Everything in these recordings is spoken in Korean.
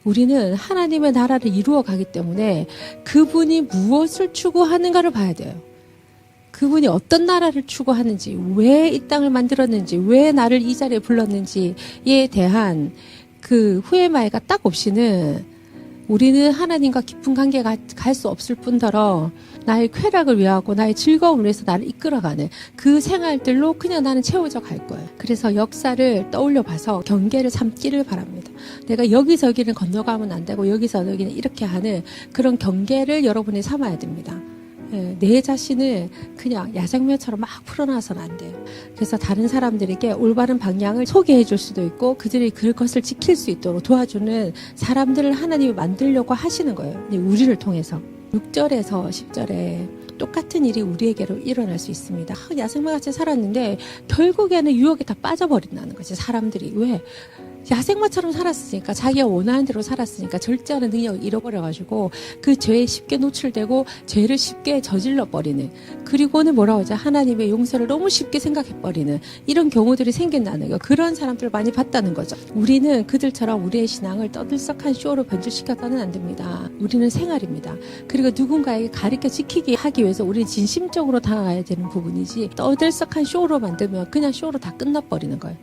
우리는 하나님의 나라를 이루어 가기 때문에 그분이 무엇을 추구하는가를 봐야 돼요. 그분이 어떤 나라를 추구하는지, 왜 이 땅을 만들었는지, 왜 나를 이 자리에 불렀는지에 대한 그 후회마이가 딱 없이는 우리는 하나님과 깊은 관계가 갈 수 없을 뿐더러 나의 쾌락을 위하고 나의 즐거움을 위해서 나를 이끌어가는 그 생활들로 그냥 나는 채워져 갈 거예요. 그래서 역사를 떠올려 봐서 경계를 삼기를 바랍니다. 내가 여기서 여기는 건너가면 안 되고 여기서 여기는 이렇게 하는 그런 경계를 여러분이 삼아야 됩니다. 내 자신을 그냥 야생매처럼 막 풀어놔서는 안 돼요. 그래서 다른 사람들에게 올바른 방향을 소개해 줄 수도 있고 그들이 그것을 지킬 수 있도록 도와주는 사람들을 하나님이 만들려고 하시는 거예요. 우리를 통해서. 6절에서 10절에 똑같은 일이 우리에게로 일어날 수 있습니다. 야생마같이 살았는데 결국에는 유혹에 다 빠져버린다는 거지. 사람들이. 왜? 야생마처럼 살았으니까, 자기가 원하는 대로 살았으니까 절제하는 능력을 잃어버려가지고 그 죄에 쉽게 노출되고 죄를 쉽게 저질러버리는, 그리고는 뭐라고 하죠? 하나님의 용서를 너무 쉽게 생각해버리는 이런 경우들이 생긴다는 거. 그런 사람들을 많이 봤다는 거죠. 우리는 그들처럼 우리의 신앙을 떠들썩한 쇼로 변질시켜서는 안 됩니다. 우리는 생활입니다. 그리고 누군가에게 가르쳐 지키게 하기 위해서 우리는 진심적으로 다가가야 되는 부분이지, 떠들썩한 쇼로 만들면 그냥 쇼로 다 끝나버리는 거예요.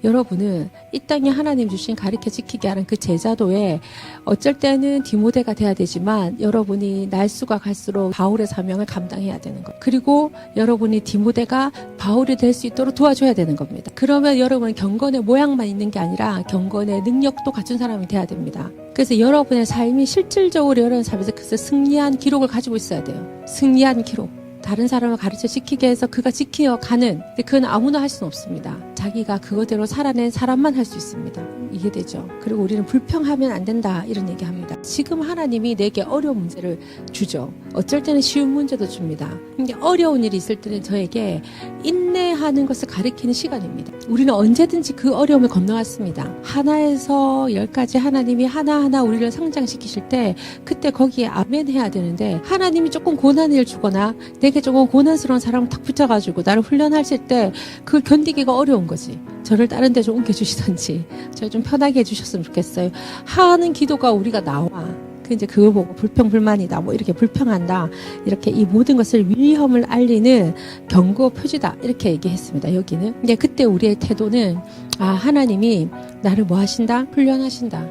여러분은 이 땅에 하나님 주신 가르쳐 지키게 하는 그 제자도에 어쩔 때는 디모데가 돼야 되지만 여러분이 날수가 갈수록 바울의 사명을 감당해야 되는 것. 그리고 여러분이 디모데가 바울이 될 수 있도록 도와줘야 되는 겁니다. 그러면 여러분은 경건의 모양만 있는 게 아니라 경건의 능력도 갖춘 사람이 돼야 됩니다. 그래서 여러분의 삶이 실질적으로 여러분 삶에서 그 승리한 기록을 가지고 있어야 돼요. 승리한 기록. 다른 사람을 가르쳐 지키게 해서 그가 지켜가는, 근데 그건 아무나 할 수는 없습니다. 자기가 그거대로 살아낸 사람만 할 수 있습니다. 이게 되죠. 그리고 우리는 불평하면 안 된다 이런 얘기합니다. 지금 하나님이 내게 어려운 문제를 주죠. 어쩔 때는 쉬운 문제도 줍니다. 근데 어려운 일이 있을 때는 저에게 인내하는 것을 가리키는 시간입니다. 우리는 언제든지 그 어려움을 건너왔습니다. 하나에서 10까지 하나님이 하나하나 우리를 성장시키실 때 그때 거기에 아멘 해야 되는데, 하나님이 조금 고난을 주거나 내게 조금 고난스러운 사람을 탁 붙여가지고 나를 훈련하실 때 그걸 견디기가 어려운 거지. 저를 다른 데 좀 옮겨주시던지 저를 좀 편하게 해주셨으면 좋겠어요 하는 기도가 우리가 나와. 이제 그걸 보고 불평불만이다, 뭐 이렇게 불평한다, 이렇게 이 모든 것을 위험을 알리는 경고 표지다 이렇게 얘기했습니다. 여기는. 근데 그때 우리의 태도는, 아, 하나님이 나를 뭐 하신다? 훈련하신다.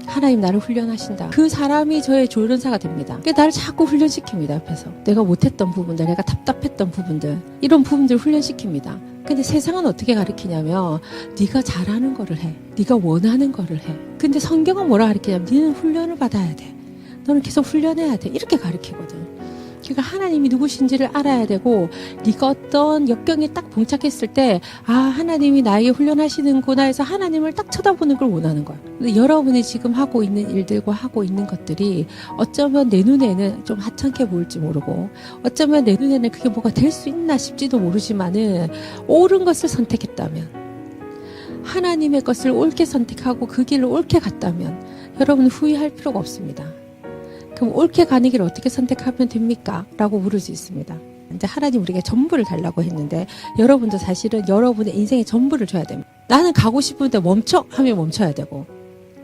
하나님 나를 훈련하신다. 그 사람이 저의 조련사가 됩니다. 그러니까 나를 자꾸 훈련시킵니다. 옆에서 내가 못했던 부분들, 내가 답답했던 부분들, 이런 부분들을 훈련시킵니다. 근데 세상은 어떻게 가르치냐면 네가 잘하는 거를 해, 네가 원하는 거를 해. 근데 성경은 뭐라 가르치냐면 너는 훈련을 받아야 돼, 너는 계속 훈련해야 돼, 이렇게 가르치거든. 그러니까 하나님이 누구신지를 알아야 되고, 네가 어떤 역경에 딱 봉착했을 때, 아, 하나님이 나에게 훈련하시는구나 해서 하나님을 딱 쳐다보는 걸 원하는 거야. 근데 여러분이 지금 하고 있는 일들과 하고 있는 것들이 어쩌면 내 눈에는 좀 하찮게 보일지 모르고, 어쩌면 내 눈에는 그게 뭐가 될 수 있나 싶지도 모르지만은, 옳은 것을 선택했다면, 하나님의 것을 옳게 선택하고 그 길을 옳게 갔다면 여러분은 후회할 필요가 없습니다. 그럼 옳게 가는 길을 어떻게 선택하면 됩니까? 라고 물을 수 있습니다. 이제 하나님 우리에게 전부를 달라고 했는데, 여러분도 사실은 여러분의 인생의 전부를 줘야 됩니다. 나는 가고 싶은데 멈춰 하면 멈춰야 되고,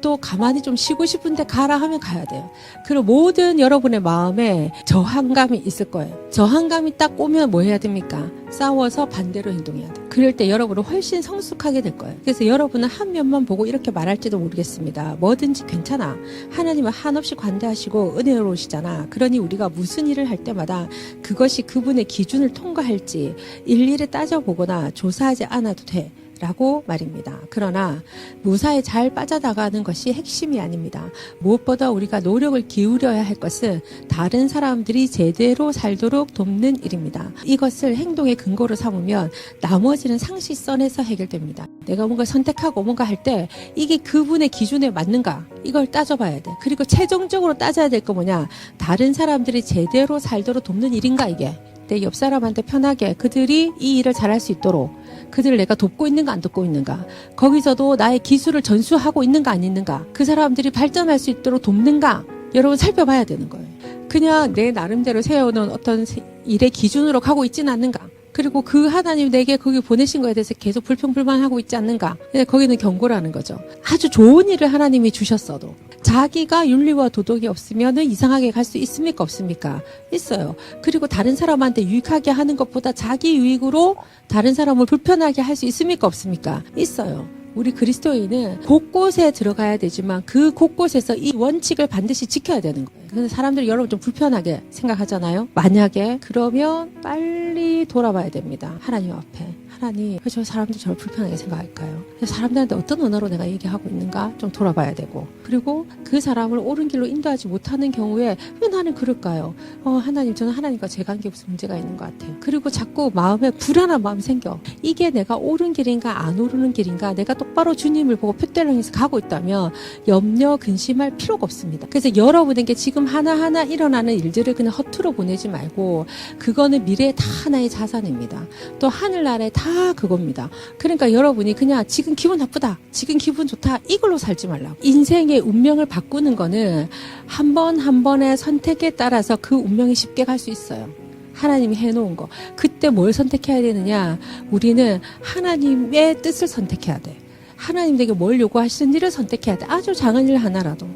또 가만히 좀 쉬고 싶은데 가라 하면 가야 돼요. 그리고 모든 여러분의 마음에 저항감이 있을 거예요. 저항감이 딱 오면 뭐 해야 됩니까? 싸워서 반대로 행동해야 돼요. 그럴 때 여러분은 훨씬 성숙하게 될 거예요. 그래서 여러분은 한 면만 보고 이렇게 말할지도 모르겠습니다. 뭐든지 괜찮아. 하나님은 한없이 관대하시고 은혜로우시잖아. 그러니 우리가 무슨 일을 할 때마다 그것이 그분의 기준을 통과할지 일일이 따져보거나 조사하지 않아도 돼 라고 말입니다. 그러나 무사히 잘 빠져나가는 것이 핵심이 아닙니다. 무엇보다 우리가 노력을 기울여야 할 것은 다른 사람들이 제대로 살도록 돕는 일입니다. 이것을 행동의 근거로 삼으면 나머지는 상식선에서 해결됩니다. 내가 뭔가 선택하고 뭔가 할 때 이게 그분의 기준에 맞는가, 이걸 따져봐야 돼. 그리고 최종적으로 따져야 될 거 뭐냐, 다른 사람들이 제대로 살도록 돕는 일인가, 이게. 내 옆 사람한테 편하게 그들이 이 일을 잘할 수 있도록 그들을 내가 돕고 있는가 안 돕고 있는가, 거기서도 나의 기술을 전수하고 있는가 안 있는가, 그 사람들이 발전할 수 있도록 돕는가, 여러분 살펴봐야 되는 거예요. 그냥 내 나름대로 세워놓은 어떤 일의 기준으로 가고 있지는 않는가, 그리고 그 하나님 내게 거기 보내신 거에 대해서 계속 불평불만하고 있지 않는가? 거기는 경고라는 거죠. 아주 좋은 일을 하나님이 주셨어도 자기가 윤리와 도덕이 없으면 이상하게 갈 수 있습니까? 없습니까? 있어요. 그리고 다른 사람한테 유익하게 하는 것보다 자기 유익으로 다른 사람을 불편하게 할 수 있습니까? 없습니까? 있어요. 우리 그리스도인은 곳곳에 들어가야 되지만 그 곳곳에서 이 원칙을 반드시 지켜야 되는 거예요. 근데 사람들이 여러분 좀 불편하게 생각하잖아요. 만약에 그러면 빨리 돌아봐야 됩니다. 하나님 앞에. 하나님, 왜 저 사람들이 저를 불편하게 생각할까요? 사람들한테 어떤 언어로 내가 얘기하고 있는가 좀 돌아봐야 되고, 그리고 그 사람을 옳은 길로 인도하지 못하는 경우에 왜 나는 그럴까요? 하나님, 저는 하나님과 제 관계에 무슨 문제가 있는 것 같아요. 그리고 자꾸 마음에 불안한 마음이 생겨. 이게 내가 옳은 길인가 안 오르는 길인가, 내가 똑바로 주님을 보고 표대령해서 가고 있다면 염려, 근심할 필요가 없습니다. 그래서 여러분에게 지금 하나하나 일어나는 일들을 그냥 허투루 보내지 말고, 그거는 미래의 다 하나의 자산입니다. 또 하늘나라에 다 그겁니다. 그러니까 여러분이 그냥 지금 기분 나쁘다, 지금 기분 좋다, 이걸로 살지 말라고. 인생의 운명을 바꾸는 거는 한 번 한 번의 선택에 따라서 그 운명이 쉽게 갈 수 있어요. 하나님이 해놓은 거. 그때 뭘 선택해야 되느냐? 우리는 하나님의 뜻을 선택해야 돼. 하나님에게 뭘 요구하시는 일을 선택해야 돼. 아주 작은 일 하나라도.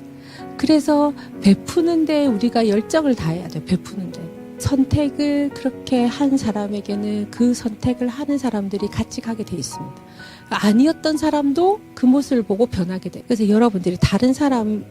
그래서 베푸는데 우리가 열정을 다해야 돼. 베푸는데. 선택을 그렇게 한 사람에게는 그 선택을 하는 사람들이 같이 가게 돼 있습니다. 아니었던 사람도 그 모습을 보고 변하게 돼. 그래서 여러분들이 다른 사람을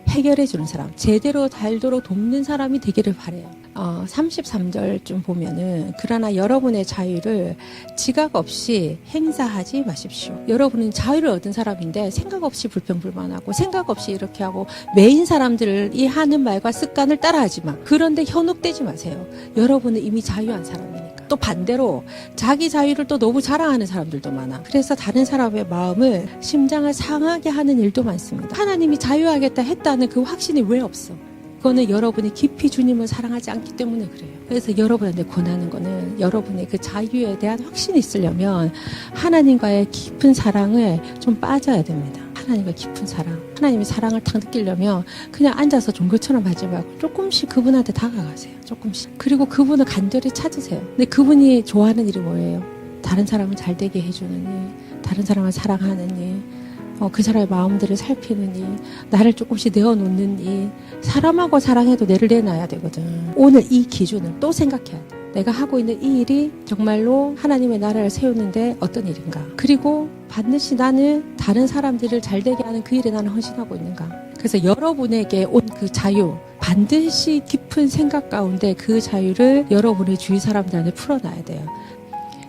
해결해 주는 사람, 제대로 달도록 돕는 사람이 되기를 바래요. 33절 좀 보면은, 그러나 여러분의 자유를 지각 없이 행사하지 마십시오. 여러분은 자유를 얻은 사람인데 생각 없이 불평불만하고 생각 없이 이렇게 하고 매인 사람들이 하는 말과 습관을 따라하지 마. 그런데 현혹되지 마세요. 여러분은 이미 자유한 사람이니까. 또 반대로 자기 자유를 또 너무 자랑하는 사람들도 많아. 그래서 다른 사람의 마음을, 심장을 상하게 하는 일도 많습니다. 하나님이 자유하겠다 했다는 그 확신이 왜 없어? 그거는 여러분이 깊이 주님을 사랑하지 않기 때문에 그래요. 그래서 여러분한테 권하는 거는, 여러분의 그 자유에 대한 확신이 있으려면 하나님과의 깊은 사랑을 좀 빠져야 됩니다. 하나님과 깊은 사랑, 하나님의 사랑을 딱 느끼려면 그냥 앉아서 종교처럼 하지 말고 조금씩 그분한테 다가가세요. 조금씩. 그리고 그분을 간절히 찾으세요. 근데 그분이 좋아하는 일이 뭐예요? 다른 사람을 잘 되게 해주는 일, 다른 사람을 사랑하는 일, 그 사람의 마음들을 살피는 일, 나를 조금씩 내어놓는 일. 사람하고 사랑해도 내를 내놔야 되거든. 오늘 이 기준을 또 생각해야 돼. 내가 하고 있는 이 일이 정말로 하나님의 나라를 세우는데 어떤 일인가. 그리고 반드시 나는 다른 사람들을 잘되게 하는 그 일에 나는 헌신하고 있는가. 그래서 여러분에게 온 그 자유, 반드시 깊은 생각 가운데 그 자유를 여러분의 주위 사람들한테 풀어놔야 돼요.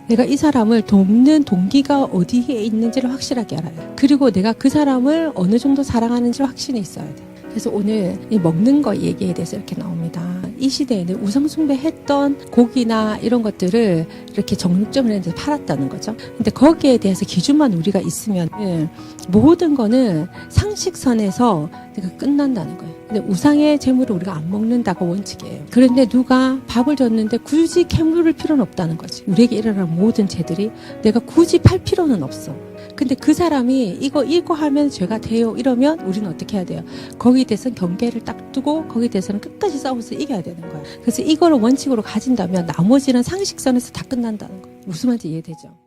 내가 이 사람을 돕는 동기가 어디에 있는지를 확실하게 알아요. 그리고 내가 그 사람을 어느 정도 사랑하는지를 확신이 있어야 돼. 그래서 오늘 이 먹는 거 얘기에 대해서 이렇게 나옵니다. 이 시대에는 우상숭배했던 고기나 이런 것들을 이렇게 정육점을 했는데 팔았다는 거죠. 근데 거기에 대해서 기준만 우리가 있으면 모든 거는 상식선에서 끝난다는 거예요. 근데 우상의 재물을 우리가 안 먹는다가 원칙이에요. 그런데 누가 밥을 줬는데 굳이 캐물을 필요는 없다는 거지. 우리에게 일어나는 모든 죄들이 내가 굳이 팔 필요는 없어. 근데 그 사람이 이거 하면 죄가 돼요 이러면 우리는 어떻게 해야 돼요? 거기에 대해서는 경계를 딱 두고 거기에 대해서는 끝까지 싸워서 이겨야 되는 거야. 그래서 이거를 원칙으로 가진다면 나머지는 상식선에서 다 끝난다는 거예요. 무슨 말인지 이해되죠?